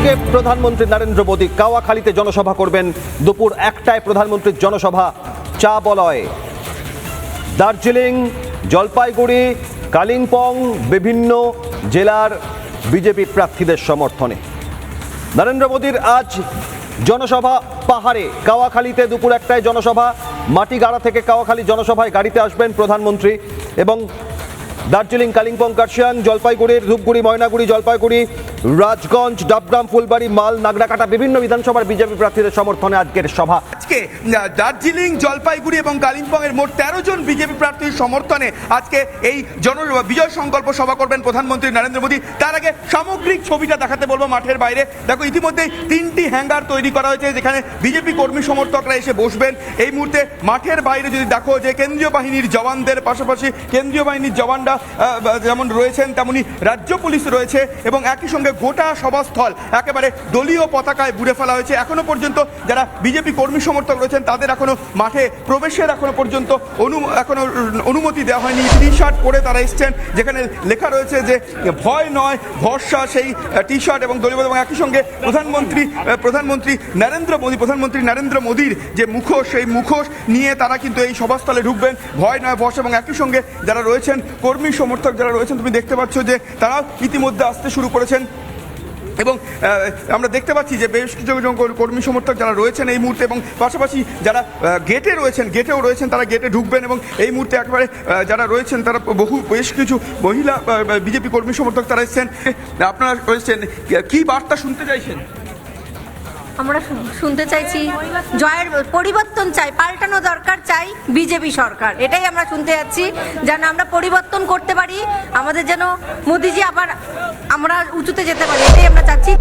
আজকে প্রধানমন্ত্রী নরেন্দ্র মোদী কাওয়াখালীতে জনসভা করবেন। দুপুর 1টায় প্রধানমন্ত্রীর জনসভা চা বলয়। দার্জিলিং, জলপাইগুড়ি, কালিম্পং বিভিন্ন জেলার বিজেপি প্রার্থীদের সমর্থনে নরেন্দ্র মোদীর আজ জনসভা পাহাড়ে। কাওয়াখালীতে দুপুর 1টায় জনসভা। মাটিগাড়া থেকে কাওয়াখালী জনসভায় গাড়িতে আসবেন প্রধানমন্ত্রী এবং দার্জিলিং, কালিম্পং, কার্শিয়াং, জলপাইগুড়ির ধূপগুড়ি, ময়নাগুড়ি, জলপাইগুড়ি, রাজগঞ্জ, ডাবগ্রাম, ফুলবাড়ি, মাল, নাগরাকাটা বিভিন্ন বিধানসভার বিজেপি প্রার্থীদের সমর্থনে আজকের সভা। আজকে দার্জিলিং, জলপাইগুড়ি এবং কালিম্পং এর মোট 13 জন বিজেপি প্রার্থীর সমর্থনে আজকে এই বিজয় সংকল্প সভা করবেন প্রধানমন্ত্রী নরেন্দ্র মোদী। তার আগে সামগ্রিক ছবিটা দেখাতে বলবো মাঠের বাইরে। দেখো, ইতিমধ্যেই 3টি হ্যাঙ্গার তৈরি করা হয়েছে যেখানে বিজেপি কর্মী সমর্থকরা এসে বসবেন। এই মুহূর্তে মাঠের বাইরে যদি দেখো যে কেন্দ্রীয় বাহিনীর জওয়ানদের পাশাপাশি কেন্দ্রীয় বাহিনীর জওয়ানরা যেমন রয়েছেন তেমনি রাজ্য পুলিশ রয়েছে এবং একই সঙ্গে গোটা সভাস্থল একেবারে দলীয় পতাকায় বুড়ে ফেলা হয়েছে। এখনো পর্যন্ত যারা বিজেপি কর্মী সমর্থক রয়েছেন তাদের এখনো মাঠে প্রবেশের এখনো পর্যন্ত অনুমতি দেওয়া হয়নি। টি শার্ট পরে তারা এসছেন যেখানে লেখা রয়েছে যে ভয় নয় ভরসা, সেই টি শার্ট এবং দলীয় এবং একই সঙ্গে প্রধানমন্ত্রী নরেন্দ্র মোদীর যে মুখোশ, সেই মুখোশ নিয়ে তারা কিন্তু এই সভাস্থলে ঢুকবেন। ভয় নয় ভরসা এবং একই সঙ্গে যারা রয়েছেন কর্মী সমর্থক যারা রয়েছেন তুমি দেখতে পাচ্ছ যে তারাও ইতিমধ্যে আসতে শুরু করেছেন এবং আমরা দেখতে পাচ্ছি যে বেশ কিছু কর্মী সমর্থক যারা রয়েছেন এই মুহূর্তে এবং পাশাপাশি যারা গেটেও রয়েছেন তারা গেটে ঢুকবেন এবং এই মুহূর্তে একেবারে যারা রয়েছেন তারা বেশ কিছু মহিলা বিজেপি কর্মী সমর্থক তারা এসেছেন। আপনারা রয়েছেন, কি বার্তা শুনতে চাইছেন? আমরা শুনতে চাইছি জয়ের পরিবর্তন চাই, পাল্টানো দরকার চাই বিজেপি সরকার। এটাই আমরা শুনতে যাচ্ছি, যেন আমরা পরিবর্তন করতে পারি, আমাদের যেন মোদিজি আবার আমরা উঁচুতে যেতে পারি, এটাই আমরা চাচ্ছি।